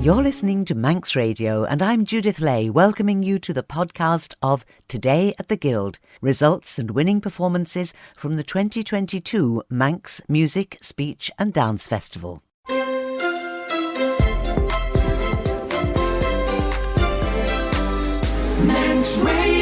You're listening to Manx Radio, and I'm Judith Lay, welcoming you to the podcast of Today at the Guild, results and winning performances from the 2022 Manx Music, Speech and Dance Festival. Manx Radio.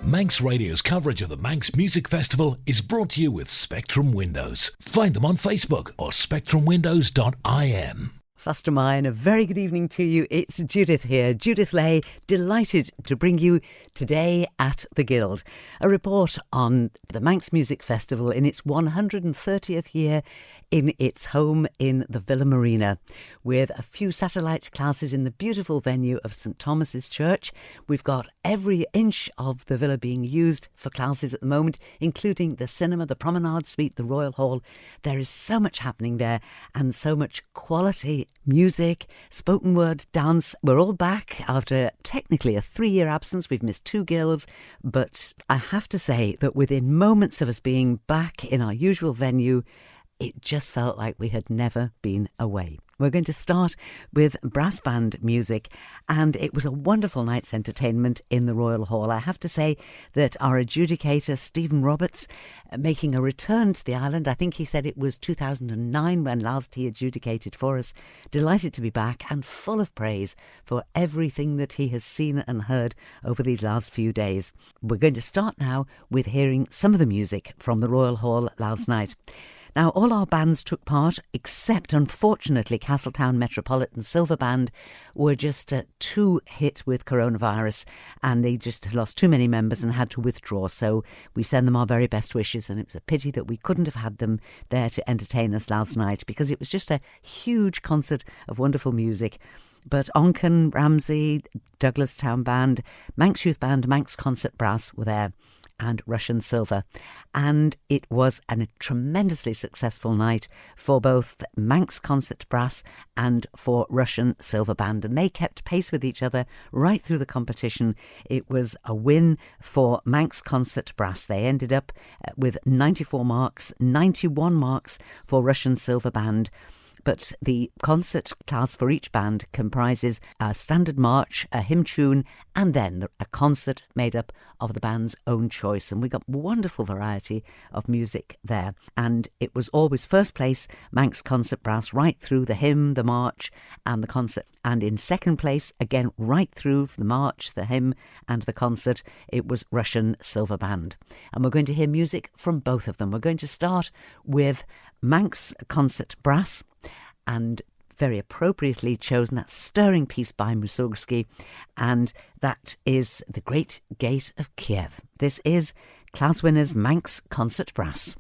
Manx Radio's coverage of the Manx Music Festival is brought to you with Spectrum Windows. Find them on Facebook or spectrumwindows.im. Foster mine, a very good evening to you. It's Judith here, Judith Lay, delighted to bring you Today at the Guild, a report on the Manx Music Festival in its 130th year in its home in the Villa Marina, with a few satellite classes in the beautiful venue of St Thomas's Church. We've got every inch of the villa being used for classes at the moment, including the cinema, the promenade suite, the Royal Hall. There is so much happening there and so much quality music, spoken word, dance. We're all back after technically a 3-year absence. We've missed 2 guilds, but I have to say that within moments of us being back in our usual venue, it just felt like we had never been away. We're going to start with brass band music, and it was a wonderful night's entertainment in the Royal Hall. I have to say that our adjudicator, Stephen Roberts, making a return to the island, I think he said it was 2009 when last he adjudicated for us, delighted to be back and full of praise for everything that he has seen and heard over these last few days. We're going to start now with hearing some of the music from the Royal Hall last night. Now, all our bands took part, except, unfortunately, Castletown Metropolitan Silver Band were just too hit with coronavirus, and they just lost too many members and had to withdraw. So we send them our very best wishes, and it was a pity that we couldn't have had them there to entertain us last night, because it was just a huge concert of wonderful music. But Onchan, Ramsey, Douglas Town Band, Manx Youth Band, Manx Concert Brass were there, and Rushen Silver. And it was a tremendously successful night for both Manx Concert Brass and for Rushen Silver Band. And they kept pace with each other right through the competition. It was a win for Manx Concert Brass. They ended up with 94 marks, 91 marks for Rushen Silver Band. But the concert class for each band comprises a standard march, a hymn tune, and then a concert made up of the band's own choice. And we got wonderful variety of music there. And it was always first place, Manx Concert Brass, right through the hymn, the march, and the concert. And in second place, again, right through the march, the hymn, and the concert, it was Rushen Silver Band. And we're going to hear music from both of them. We're going to start with Manx Concert Brass, and very appropriately chosen that stirring piece by Mussorgsky, and that is The Great Gate of Kiev. This is class winners Manx Concert Brass.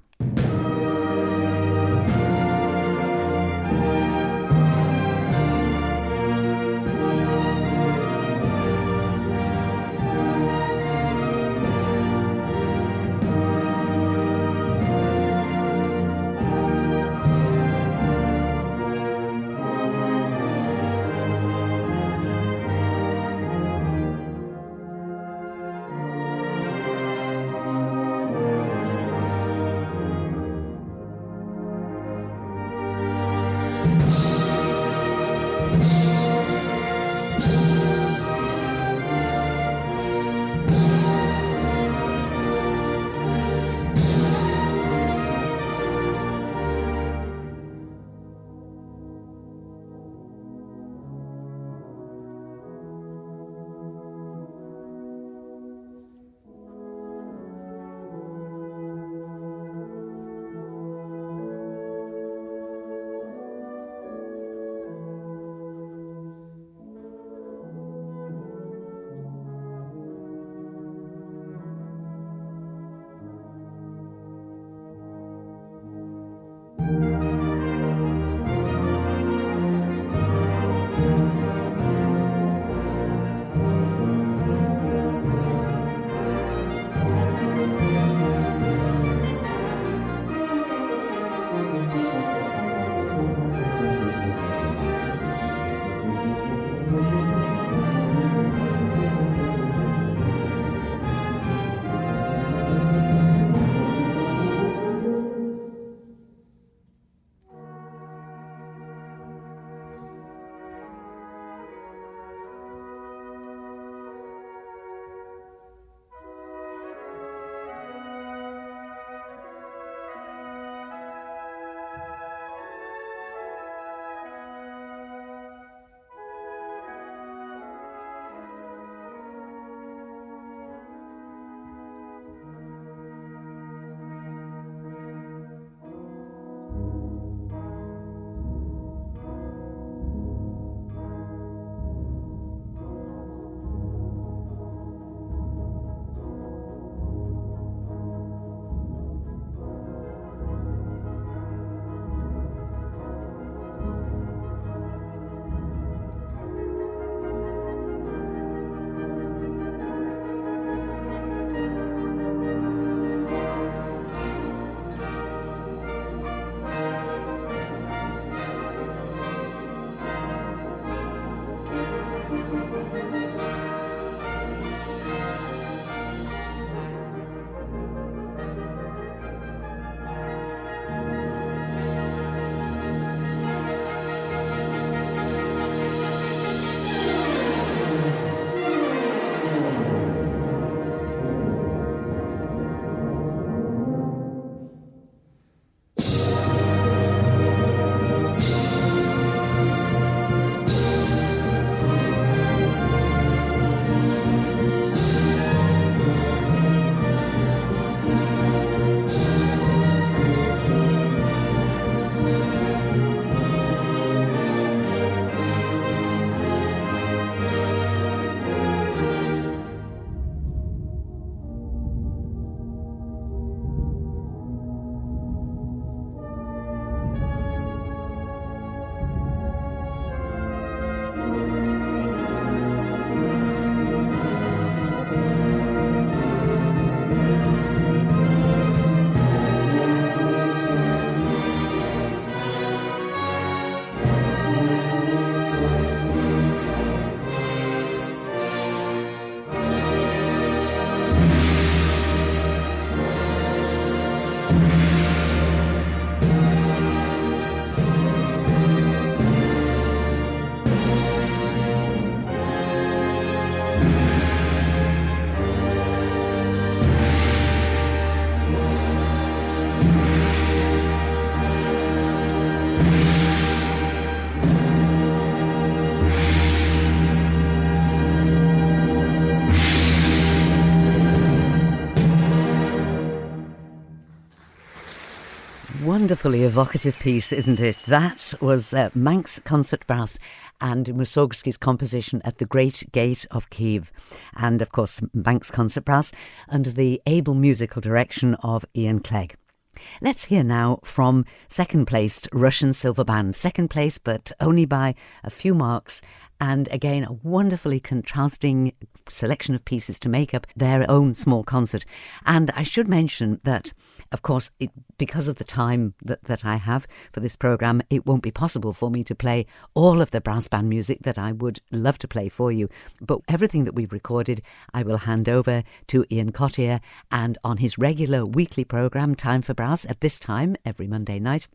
Wonderfully evocative piece, isn't it? That was Manx Concert Brass and Mussorgsky's composition at the Great Gate of Kiev. And, of course, Manx Concert Brass under the able musical direction of Ian Clague. Let's hear now from second-placed Rushen Silver Band. Second place, but only by a few marks. And again, a wonderfully contrasting selection of pieces to make up their own small concert. And I should mention that, of course, because of the time that I have for this programme, it won't be possible for me to play all of the brass band music that I would love to play for you. But everything that we've recorded, I will hand over to Ian Cottier, and on his regular weekly programme, Time for Brass, at this time, every Monday night,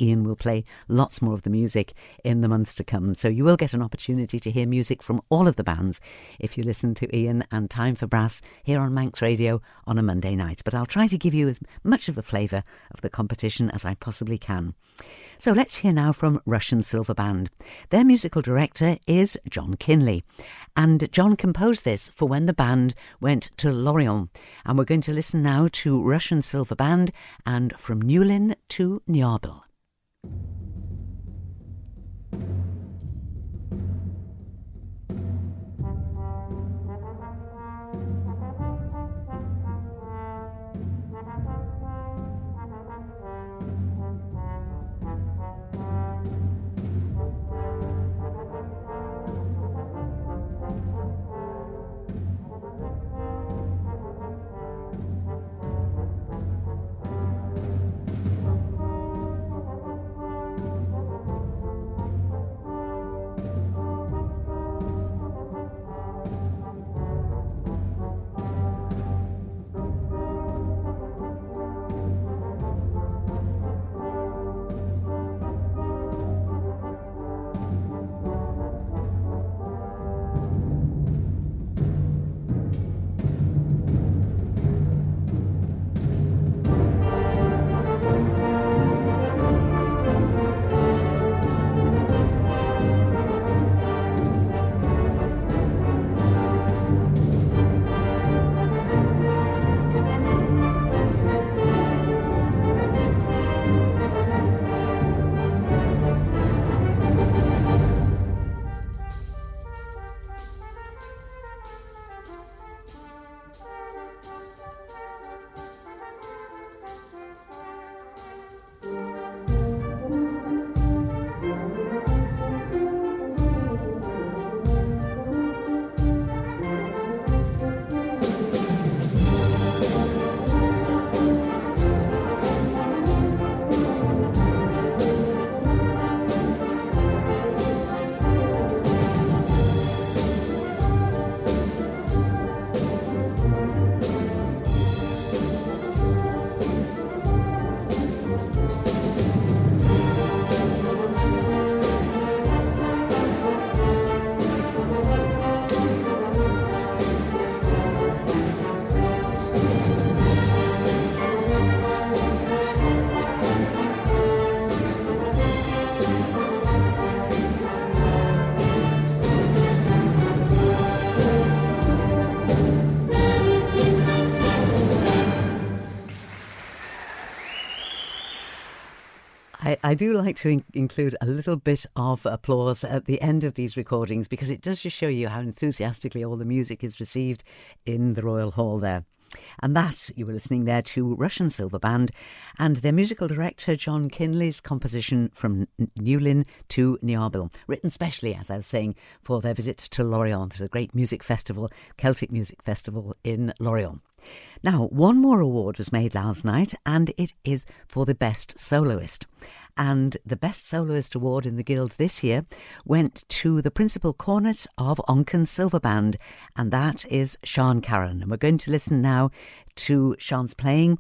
Ian will play lots more of the music in the months to come. So you will get an opportunity to hear music from all of the bands if you listen to Ian and Time for Brass here on Manx Radio on a Monday night. But I'll try to give you as much of a flavour of the competition as I possibly can. So let's hear now from Rushen Silver Band. Their musical director is John Kinley. And John composed this for when the band went to Lorient. And we're going to listen now to Rushen Silver Band and From Newlyn to Niarbyl. I do like to include a little bit of applause at the end of these recordings because it does just show you how enthusiastically all the music is received in the Royal Hall there. And that, you were listening there to Rushen Silver Band and their musical director John Kinley's composition From Newlyn to Niarbyl, written specially, as I was saying, for their visit to Lorient, to the great music festival, Celtic music festival in Lorient. Now, one more award was made last night, and it is for the Best Soloist. And the Best Soloist award in the Guild this year went to the Principle Cornet of Onchan Silver Band, and that is Sian Karran. And we're going to listen now to Sian's playing.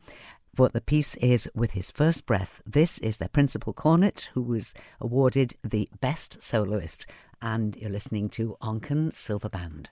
What the piece is With His First Breath. This is their Principal Cornet, who was awarded the Best Soloist. And you're listening to Onchan Silver Band.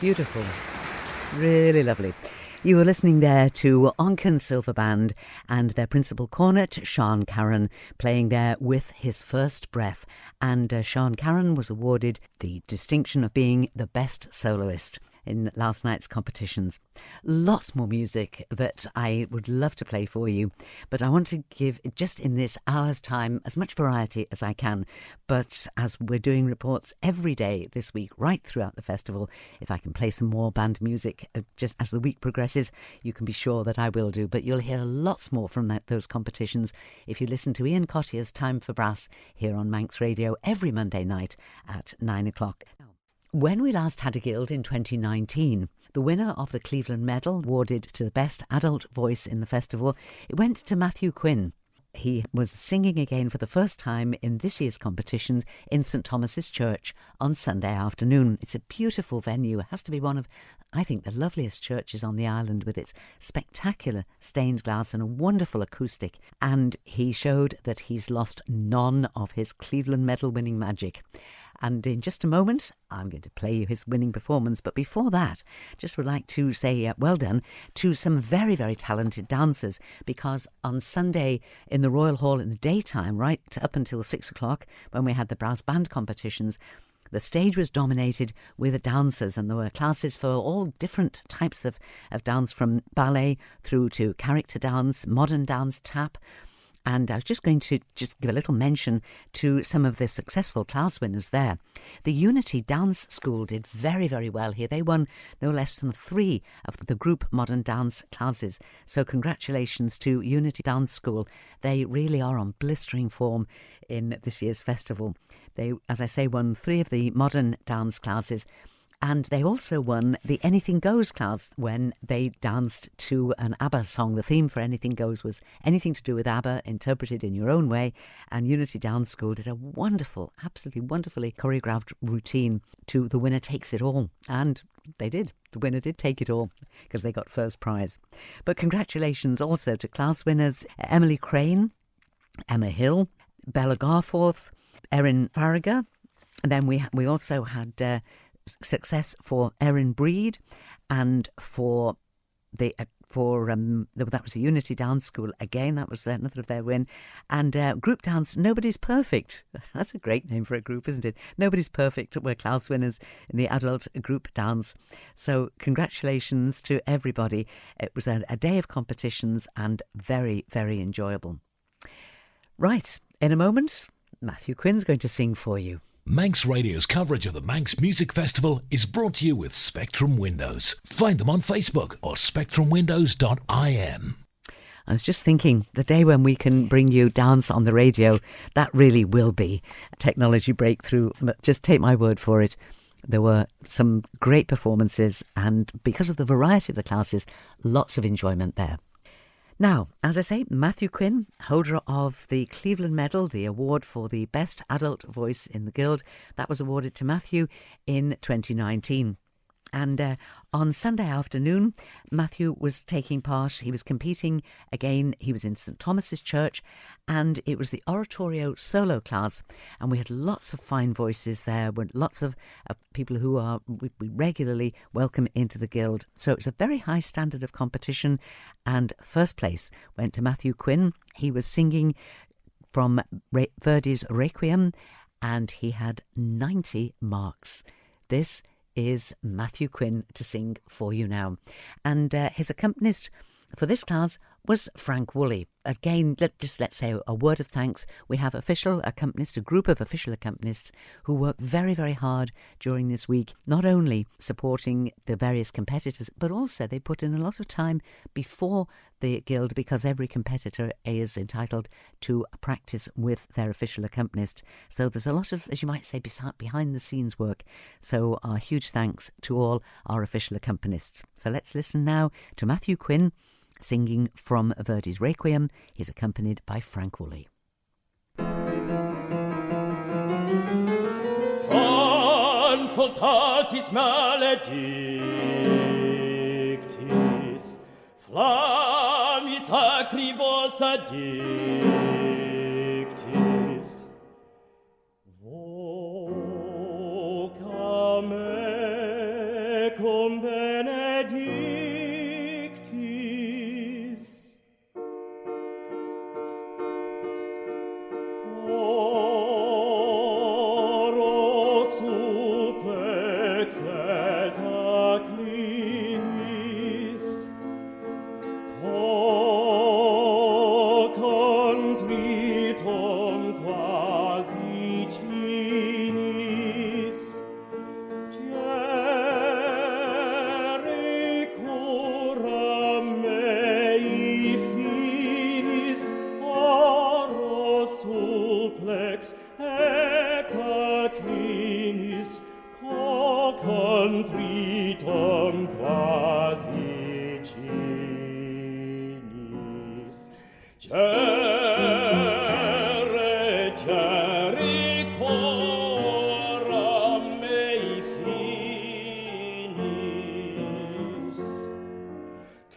Beautiful. Really lovely. You were listening there to Onchan Silver Band and their Principle Cornet, Sian Karran, playing there with his first breath. And Sian Karran was awarded the distinction of being the best soloist in last night's competitions. Lots more music that I would love to play for you, but I want to give, just in this hour's time, as much variety as I can. But as we're doing reports every day this week, right throughout the festival, if I can play some more band music just as the week progresses, you can be sure that I will do. But you'll hear lots more from those competitions if you listen to Ian Cottier's Time for Brass here on Manx Radio every Monday night at 9 o'clock. When we last had a guild in 2019, the winner of the Cleveland Medal, awarded to the best adult voice in the festival, it went to Matthew Quinn. He was singing again for the first time in this year's competitions in St Thomas's Church on Sunday afternoon. It's a beautiful venue. It has to be one of, I think, the loveliest churches on the island, with its spectacular stained glass and a wonderful acoustic. And he showed that he's lost none of his Cleveland Medal winning magic. And in just a moment, I'm going to play you his winning performance. But before that, just would like to say well done to some very, very talented dancers, because on Sunday in the Royal Hall in the daytime, right up until 6 o'clock, when we had the brass band competitions, the stage was dominated with dancers, and there were classes for all different types of dance, from ballet through to character dance, modern dance, tap. And I was just going to give a little mention to some of the successful class winners there. The Unity Dance School did very, very well here. They won no less than 3 of the group modern dance classes. So congratulations to Unity Dance School. They really are on blistering form in this year's festival. They, as I say, won 3 of the modern dance classes. And they also won the Anything Goes class when they danced to an ABBA song. The theme for Anything Goes was anything to do with ABBA, interpreted in your own way. And Unity Dance School did a wonderful, absolutely wonderfully choreographed routine to The Winner Takes It All. And they did. The winner did take it all, because they got first prize. But congratulations also to class winners Emily Crane, Emma Hill, Bella Garforth, Erin Farragher. And then we also had success for Erin Breed, and for that was the Unity Dance School again. That was another of their win. And group dance, Nobody's Perfect. That's a great name for a group, isn't it? Nobody's Perfect were class winners in the adult group dance. So congratulations to everybody. It was a day of competitions and very, very enjoyable. Right, in a moment, Matthew Quinn's going to sing for you. Manx Radio's coverage of the Manx Music Festival is brought to you with Spectrum Windows. Find them on Facebook or spectrumwindows.im. I was just thinking, the day when we can bring you dance on the radio, that really will be a technology breakthrough. Just take my word for it. There were some great performances, and because of the variety of the classes, lots of enjoyment there. Now, as I say, Matthew Quinn, holder of the Cleveland Medal, the award for the best adult voice in the Guild, that was awarded to Matthew in 2019. And on Sunday afternoon, Matthew was taking part. He was competing again. He was in St Thomas's Church, and it was the Oratorio solo class. And we had lots of fine voices there, with lots of people who we regularly welcome into the Guild. So it was a very high standard of competition. And first place went to Matthew Quinn. He was singing from Verdi's Requiem, and he had 90 marks. This is Matthew Quinn to sing for you now. And his accompanist for this class was Frank Woolley. Again, let's say a word of thanks. We have official accompanists, a group of official accompanists who work very, very hard during this week, not only supporting the various competitors, but also they put in a lot of time before the Guild, because every competitor is entitled to practice with their official accompanist. So there's a lot of, as you might say, behind the scenes work. So our huge thanks to all our official accompanists. So let's listen now to Matthew Quinn singing from Verdi's Requiem. He's accompanied by Frank Woolley. Consultatis maledictis, flammis acribos addictis, voca me et acclinis, contritum quasi cinis, gere curam mei finis, oro supplex et acclinis, contritum quasi cinis. Gere coram mei finis,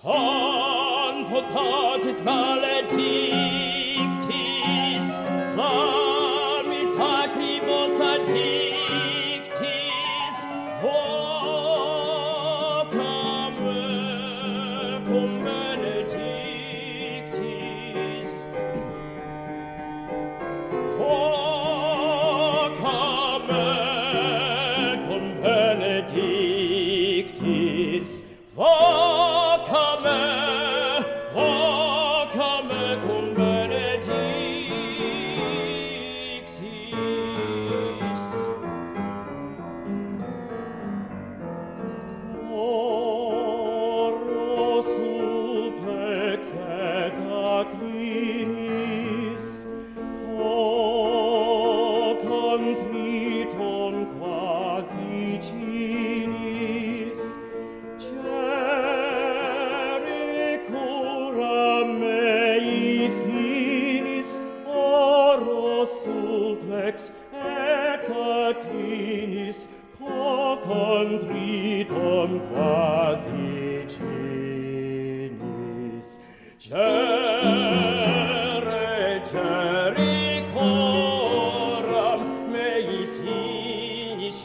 confutatis maledictis, flammis acribos addictis, vocam cum benedictis, vocam cum benedictis, vocam cum benedictis. Oro supplex et acclinis, contritum quasi cinis, gere curam mei finis, oro supplex et acclinis, contritum quasi cinis, gere coram mei finis,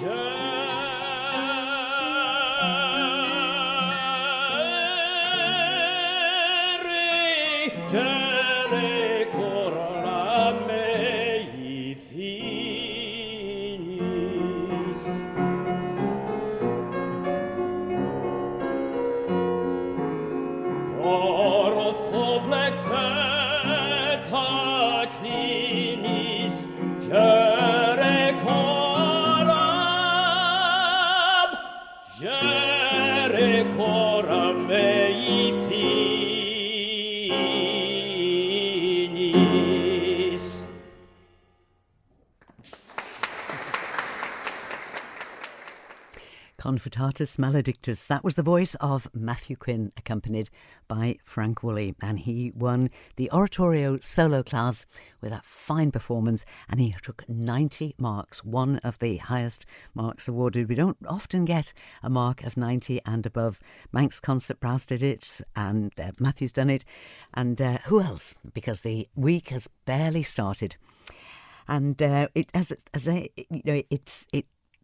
gere coram mei finis. Oro supplex et acclinis, gere coram mei finis. Confutatis Maledictus. That was the voice of Matthew Quinn, accompanied by Frank Woolley. And he won the Oratorio solo class with that fine performance. And he took 90 marks, one of the highest marks awarded. We don't often get a mark of 90 and above. Manx Concert Brass did it, and Matthew's done it. And who else? Because the week has barely started. And it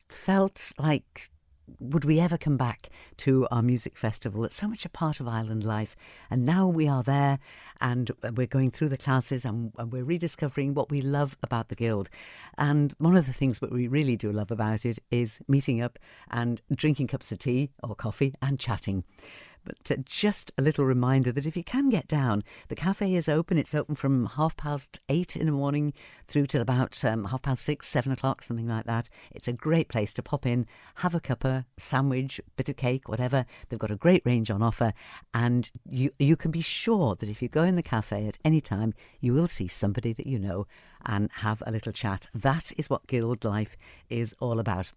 felt like, would we ever come back to our music festival? It's so much a part of Ireland life. And now we are there, and we're going through the classes, and we're rediscovering what we love about the Guild. And one of the things that we really do love about it is meeting up and drinking cups of tea or coffee and chatting. But just a little reminder that if you can get down, the cafe is open. It's open from 8:30 in the morning through till about 6:30, 7 o'clock, something like that. It's a great place to pop in, have a cuppa, sandwich, bit of cake, whatever. They've got a great range on offer, and you can be sure that if you go in the cafe at any time, you will see somebody that you know and have a little chat. That is what Guild life is all about.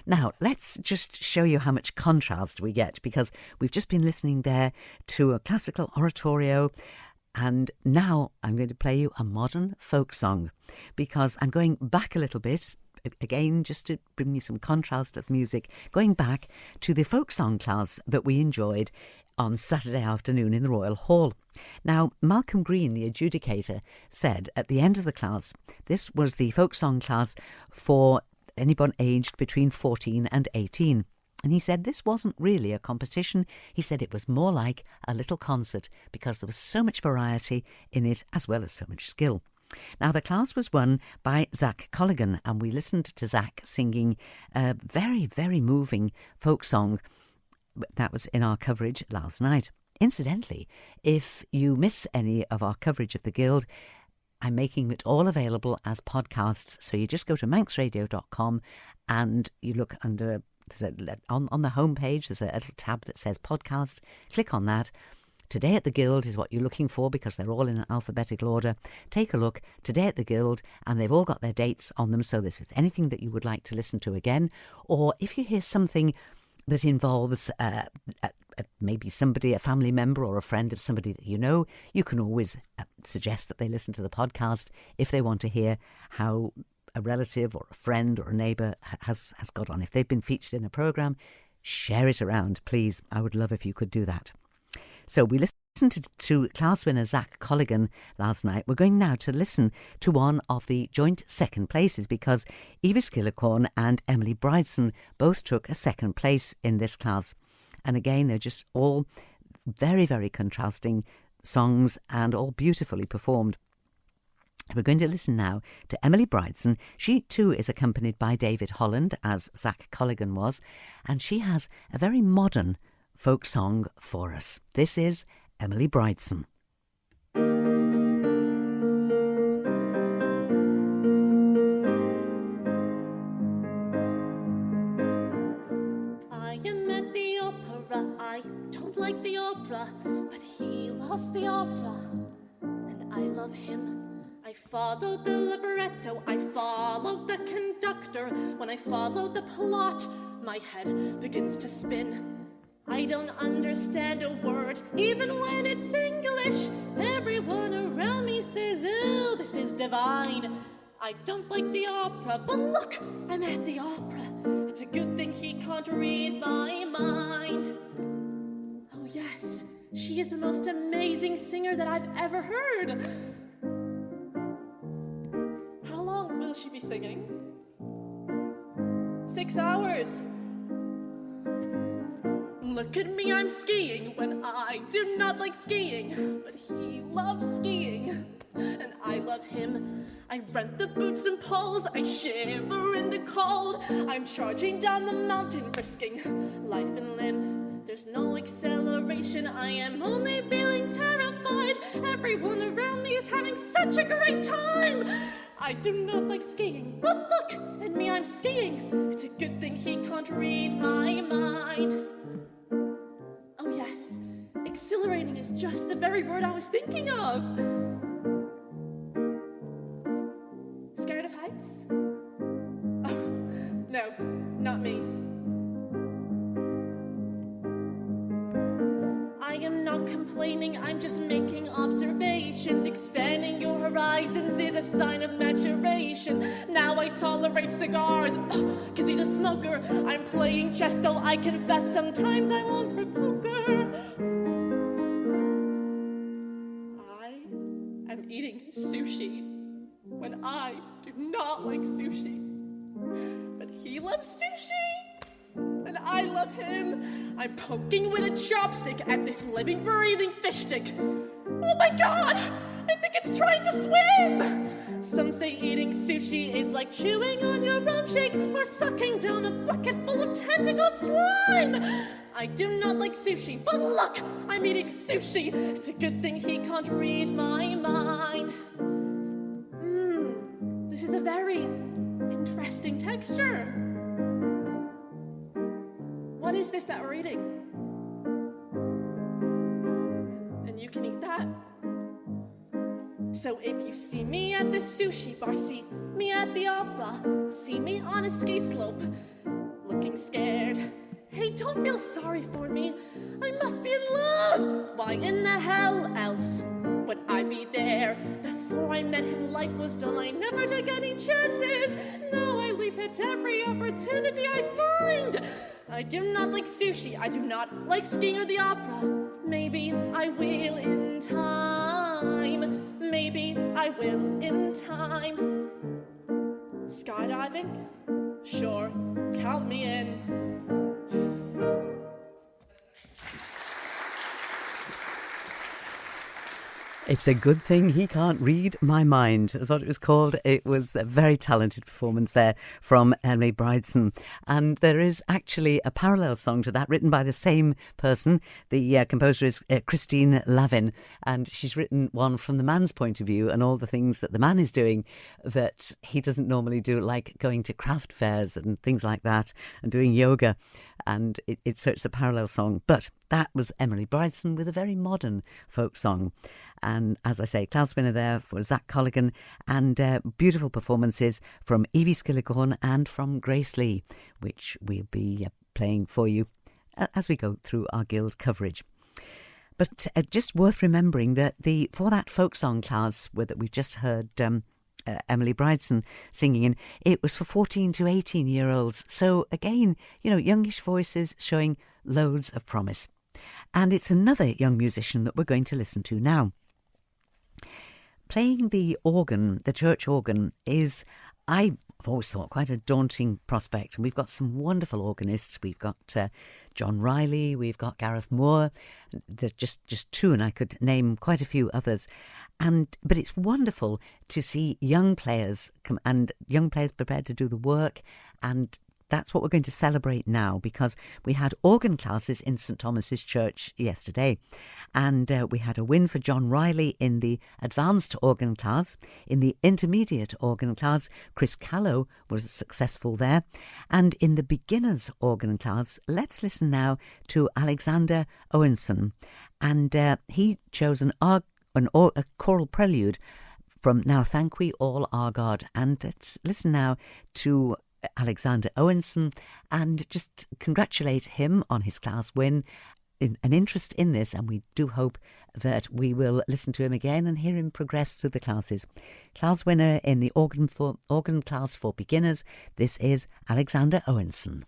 Now, let's just show you how much contrast we get, because we've just been listening there to a classical oratorio, and now I'm going to play you a modern folk song, because I'm going back a little bit, again, just to bring you some contrast of music, going back to the folk song class that we enjoyed on Saturday afternoon in the Royal Hall. Now, Malcolm Green, the adjudicator, said at the end of the class, this was the folk song class for anyone aged between 14 and 18. And he said this wasn't really a competition. He said it was more like a little concert, because there was so much variety in it, as well as so much skill. Now, the class was won by Zach Colligan, and we listened to Zach singing a very, very moving folk song that was in our coverage last night. Incidentally, if you miss any of our coverage of the Guild, I'm making it all available as podcasts. So you just go to manxradio.com and you look under, on the homepage, there's a little tab that says podcast. Click on that. Today at the Guild is what you're looking for because they're all in alphabetical order. Take a look. Today at the Guild, and they've all got their dates on them. So this is anything that you would like to listen to again. Or if you hear something that involves maybe somebody, a family member or a friend of somebody that you know, you can always suggest that they listen to the podcast if they want to hear how a relative or a friend or a neighbour has got on. If they've been featured in a programme, share it around, please. I would love if you could do that. So we listened to class winner Zach Colligan last night. We're going now to listen to one of the joint second places because Eva Skillicorn and Emily Bridson both took a second place in this class. And again, they're just all very, very contrasting songs and all beautifully performed. We're going to listen now to Emily Bridson. She too is accompanied by David Holland, as Zach Colligan was, and she has a very modern folk song for us. This is Emily Bridson. I am at the opera. I don't like the opera, but he loves the opera, and I love him. I follow the libretto, I follow the conductor. When I follow the plot, my head begins to spin. I don't understand a word, even when it's English. Everyone around me says, oh, this is divine. I don't like the opera, but look, I'm at the opera. It's a good thing he can't read my mind. Oh yes, she is the most amazing singer that I've ever heard. How long will she be singing? 6 hours. Look at me, I'm skiing when I do not like skiing, but he loves skiing, and I love him. I rent the boots and poles, I shiver in the cold. I'm charging down the mountain, risking life and limb. There's no acceleration, I am only feeling terrified. Everyone around me is having such a great time. I do not like skiing, but look at me, I'm skiing. It's a good thing he can't read my mind. Oh yes, exhilarating is just the very word I was thinking of. Scared of heights? Oh, no, not me. I am not complaining, I'm just making observations. Expanding your horizons is a sign of maturation. Now I tolerate cigars, cause he's a smoker. I'm playing chess, though I confess sometimes I long for poker. I am eating sushi when I do not like sushi. But he loves sushi, and I love him. I'm poking with a chopstick at this living, breathing fish stick. Oh my god, I think it's trying to swim! Some say eating sushi is like chewing on your rum shake or sucking down a bucket full of tentacled slime. I do not like sushi, but look, I'm eating sushi. It's a good thing he can't read my mind. This is a very interesting texture. What is this that we're eating? And you can eat that. So if you see me at the sushi bar, see me at the opera, see me on a ski slope, looking scared, hey, don't feel sorry for me. I must be in love. Why in the hell else would I be there? Before I met him, life was dull. I never took any chances. Now I leap at every opportunity I find. I do not like sushi. I do not like skiing or the opera. Maybe I will in time. Maybe I will in time. Skydiving? Sure, count me in. It's a good thing he can't read my mind, is what it was called. It was a very talented performance there from Emily Bridson. And there is actually a parallel song to that written by the same person. The composer is Christine Lavin, and she's written one from the man's point of view and all the things that the man is doing that he doesn't normally do, like going to craft fairs and things like that and doing yoga. And so it's a parallel song. But that was Emily Bridson with a very modern folk song. And as I say, class winner there for Zach Colligan, and beautiful performances from Evie Skillicorn and from Grace Lee, which we'll be playing for you as we go through our guild coverage. But just worth remembering that for that folk song class that we've just heard Emily Bridson singing in, it was for 14 to 18-year-olds. So again, youngish voices showing loads of promise. And it's another young musician that we're going to listen to now. Playing the organ, the church organ, is, I've always thought, quite a daunting prospect. And we've got some wonderful organists. We've got John Riley, we've got Gareth Moore. They're just two, and I could name quite a few others. But it's wonderful to see young players come, and young players prepared to do the work, and that's what we're going to celebrate now, because we had organ classes in St Thomas's Church yesterday, and we had a win for John Riley in the advanced organ class. In the intermediate organ class, Chris Callow was successful there, and in the beginners organ class, let's listen now to Alexander Owenson, and he chose a choral prelude from Now Thank We All Our God. And let's listen now to Alexander Owenson and just congratulate him on his class win, an interest in this, and we do hope that we will listen to him again and hear him progress through the classes. Class winner in the organ class for beginners, this is Alexander Owenson.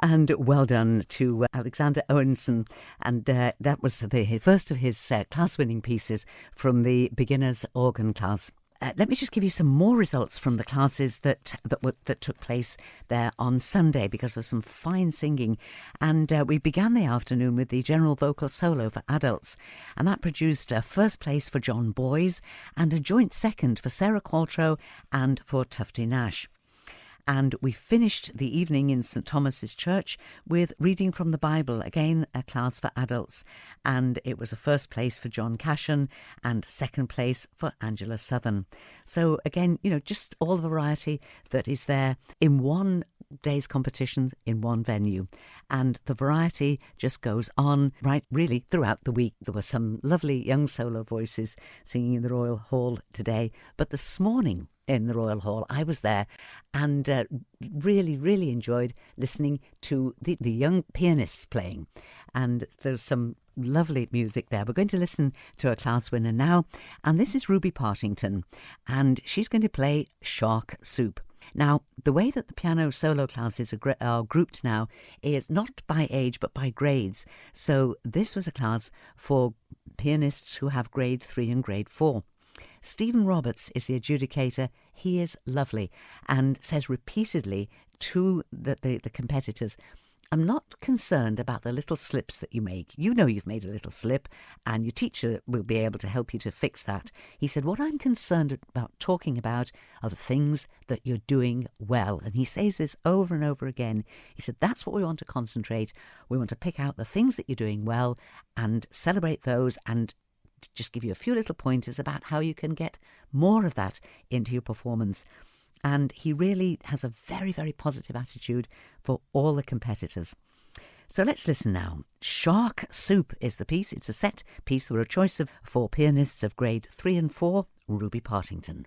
And well done to Alexander Owenson. And that was the first of his class-winning pieces from the beginners organ class. Let me just give you some more results from the classes that took place there on Sunday, because there was some fine singing. And we began the afternoon with the general vocal solo for adults, and that produced a first place for John Boys and a joint second for Sarah Qualtrough and for Tufty Nash. And we finished the evening in St Thomas's Church with reading from the Bible, again a class for adults, and it was a first place for John Cashan and second place for Angela Southern. So again, just all the variety that is there in one day's competition in one venue, and the variety just goes on right really throughout the week. There were some lovely young solo voices singing in the Royal Hall today, but this morning in the Royal Hall I was there and really enjoyed listening to the young pianists playing, and there's some lovely music there. We're going to listen to a class winner now, and this is Ruby Partington, and she's going to play Shark Soup. Now, the way that the piano solo classes are grouped now is not by age but by grades. So this was a class for pianists who have grade 3 and grade 4. Stephen Roberts is the adjudicator. He is lovely and says repeatedly to the competitors, I'm not concerned about the little slips that you make. You've made a little slip and your teacher will be able to help you to fix that. He said, what I'm concerned about talking about are the things that you're doing well. And he says this over and over again. He said, that's what we want to concentrate. We want to pick out the things that you're doing well and celebrate those and just give you a few little pointers about how you can get more of that into your performance. And he really has a very, very positive attitude for all the competitors. So let's listen now. Shark Soup is the piece. It's a set piece. There were a choice of 4 pianists of grade 3 and 4, Ruby Partington.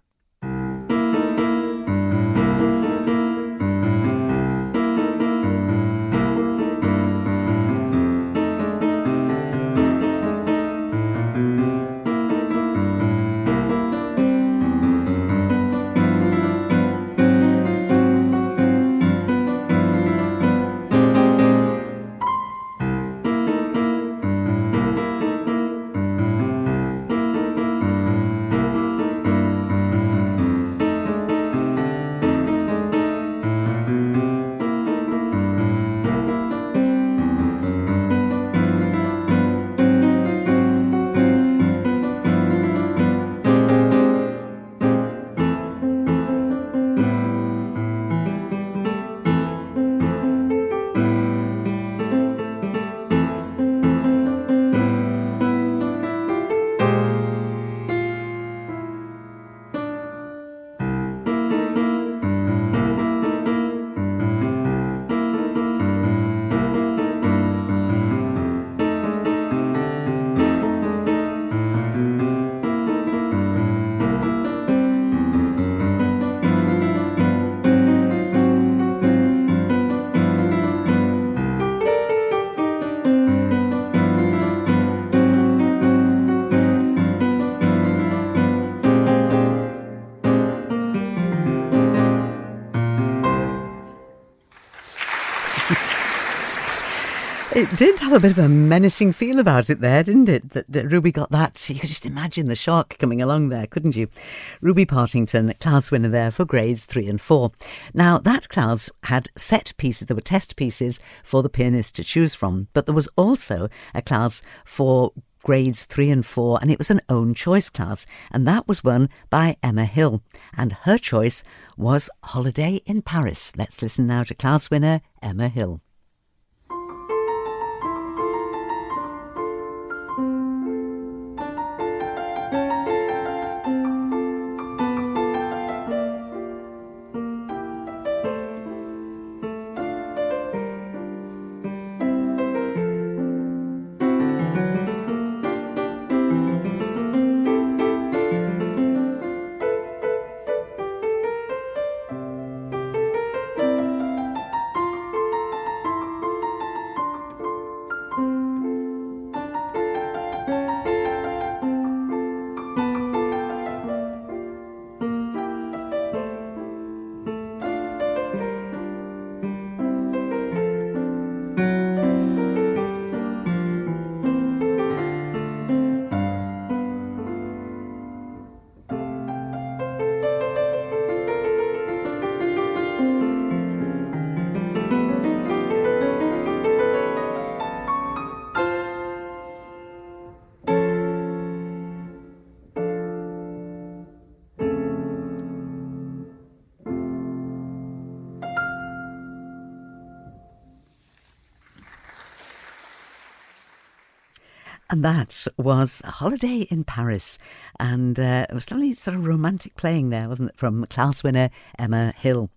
It did have a bit of a menacing feel about it there, didn't it? That Ruby got that. You could just imagine the shark coming along there, couldn't you? Ruby Partington, class winner there for grades 3 and 4. Now, that class had set pieces. There were test pieces for the pianists to choose from, but there was also a class for grades 3 and 4, and it was an own choice class, and that was won by Emma Hill, and her choice was Holiday in Paris. Let's listen now to class winner Emma Hill. And that was A Holiday in Paris. And it was lovely sort of romantic playing there, wasn't it, from class winner Emma Hill.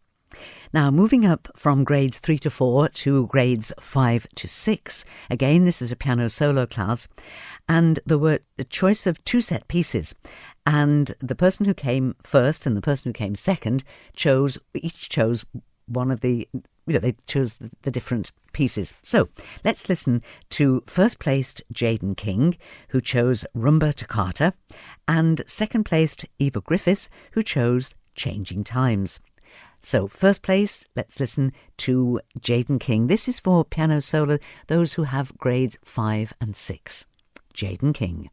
Now, moving up from grades 3 to 4 to grades 5 to 6. Again, this is a piano solo class. And there were a choice of 2 set pieces. And the person who came first and the person who came second each chose one of the, they chose the different pieces. So let's listen to first placed Jaden King, who chose Rumba Toccata, and second placed Eva Griffiths, who chose Changing Times. So first place, let's listen to Jaden King. This is for piano solo, those who have grades 5 and 6. Jaden King.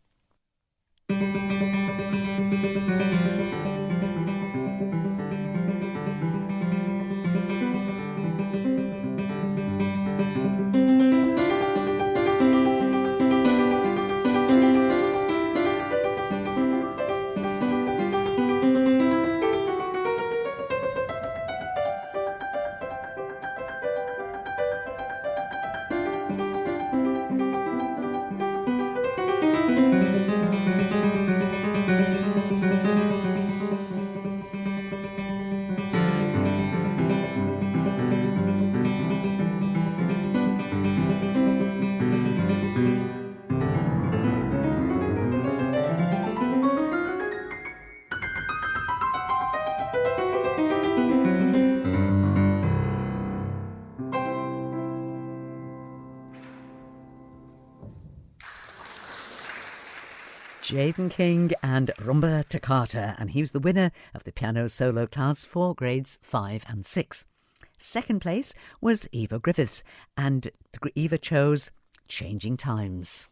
Jaden King and Rumba Toccata, and he was the winner of the piano solo class for grades 5 and 6. Second place was Eva Griffiths, and Eva chose Changing Times.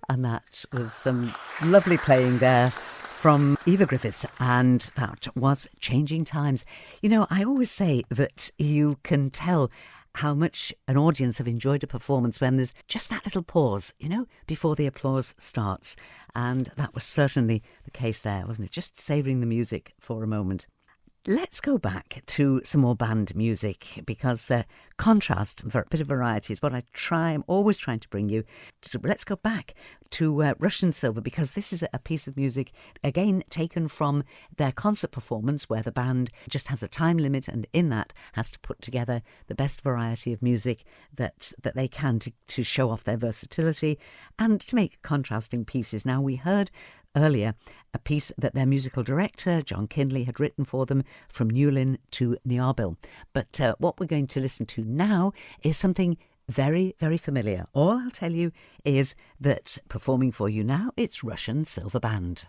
And that was some lovely playing there from Eva Griffiths, and that was Changing Times. I always say that you can tell how much an audience have enjoyed a performance when there's just that little pause, before the applause starts. And that was certainly the case there, wasn't it? Just savouring the music for a moment. Let's go back to some more band music, because contrast, a bit of variety is what I'm always trying to bring you. So let's go back to Rushen Silver, because this is a piece of music, again, taken from their concert performance, where the band just has a time limit, and in that has to put together the best variety of music that they can to show off their versatility and to make contrasting pieces. Now, we heard earlier a piece that their musical director, John Kinley, had written for them, From Newlyn to Niarbyl. But what we're going to listen to now is something very, very familiar. All I'll tell you is that performing for you now, it's Rushen Silver Band.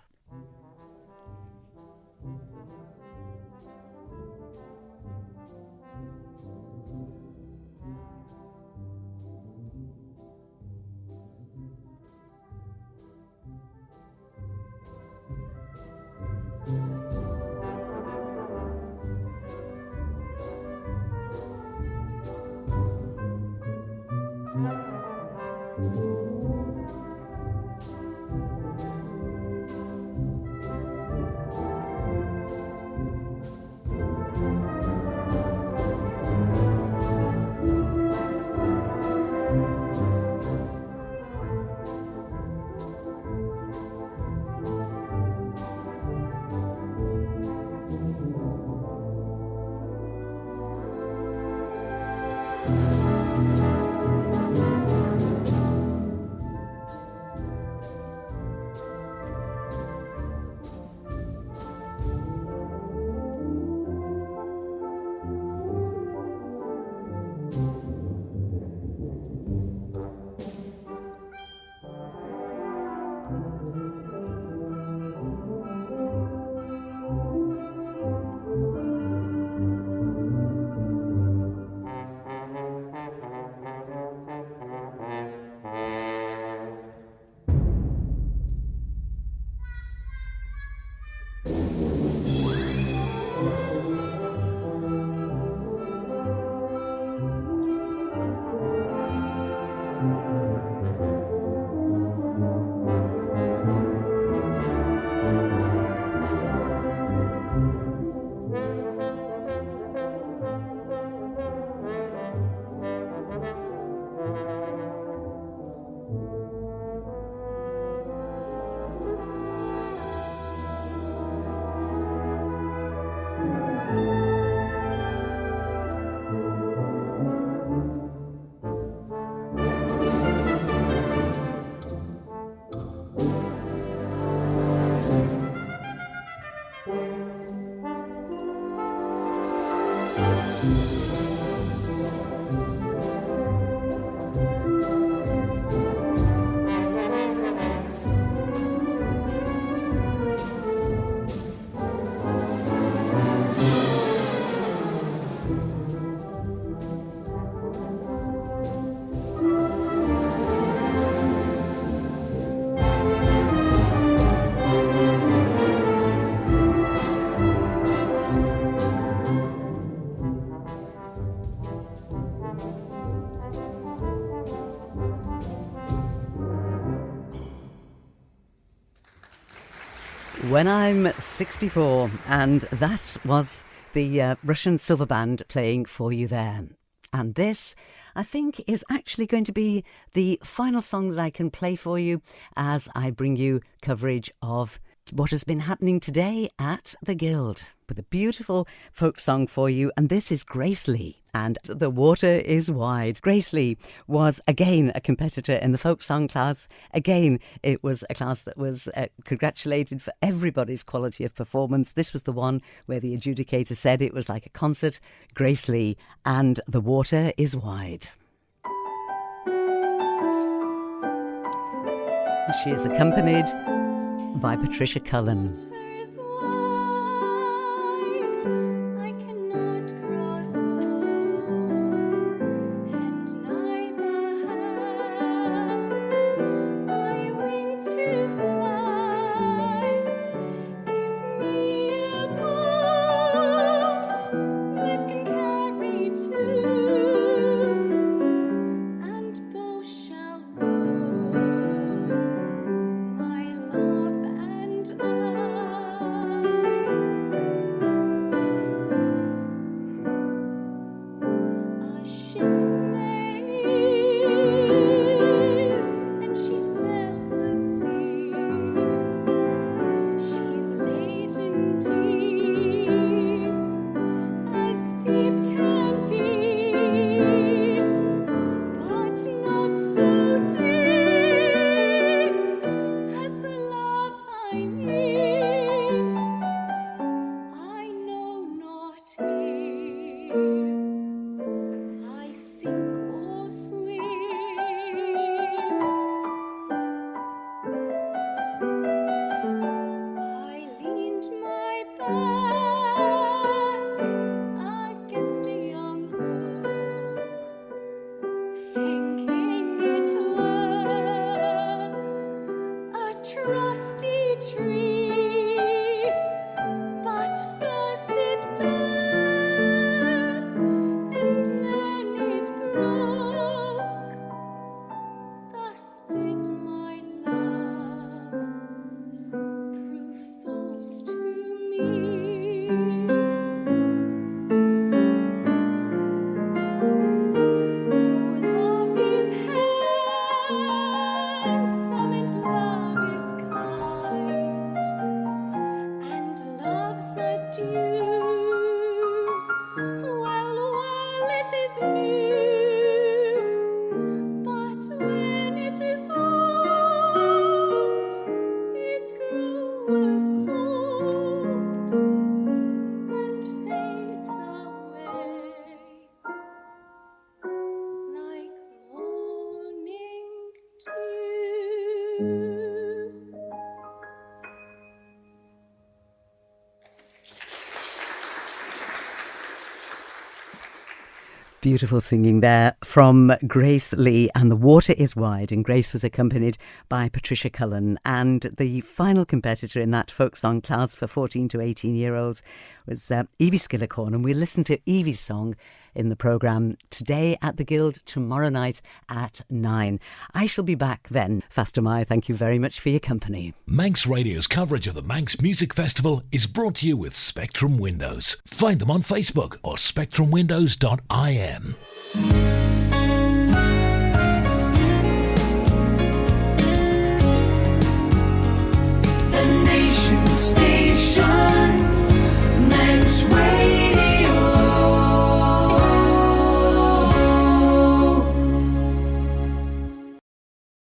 When I'm 64, and that was the Rushen Silver Band playing for you there. And this, I think, is actually going to be the final song that I can play for you as I bring you coverage of what has been happening today at the Guild, with a beautiful folk song for you. And this is Grace Lee, and The Water is Wide. Grace Lee was again a competitor in the folk song class. Again, it was a class that was congratulated for everybody's quality of performance. This was the one where the adjudicator said it was like a concert. Grace Lee and The Water is Wide. She is accompanied by Patricia Cullen. Is wide, I cannot cross over, and neither have I wings to fly. Give me a boat that can carry two, and both shall row, my love and I. A ship there is, and she sails the sea. She's laden deep, as deep can be, but not so deep as the love I need. I know not if I sink or swim. I leaned my back against a young oak, thinking it were a trusty tree, but first it burned, and then it broke. Thus did my love prove false to me. Love is handsome and love is kind, and love's a dew. Well, it is new, but when it is old, it groweth cold and fades away like morning dew. Beautiful singing there from Grace Lee, and The Water is Wide, and Grace was accompanied by Patricia Cullen. And the final competitor in that folk song class for 14 to 18 year olds was Evie Skillicorn, and we'll listen to Evie's song in the programme today at the Guild, tomorrow night at 9. I shall be back then. Fastomai, thank you very much for your company. Manx Radio's coverage of the Manx Music Festival is brought to you with Spectrum Windows. Find them on Facebook or spectrumwindows.im.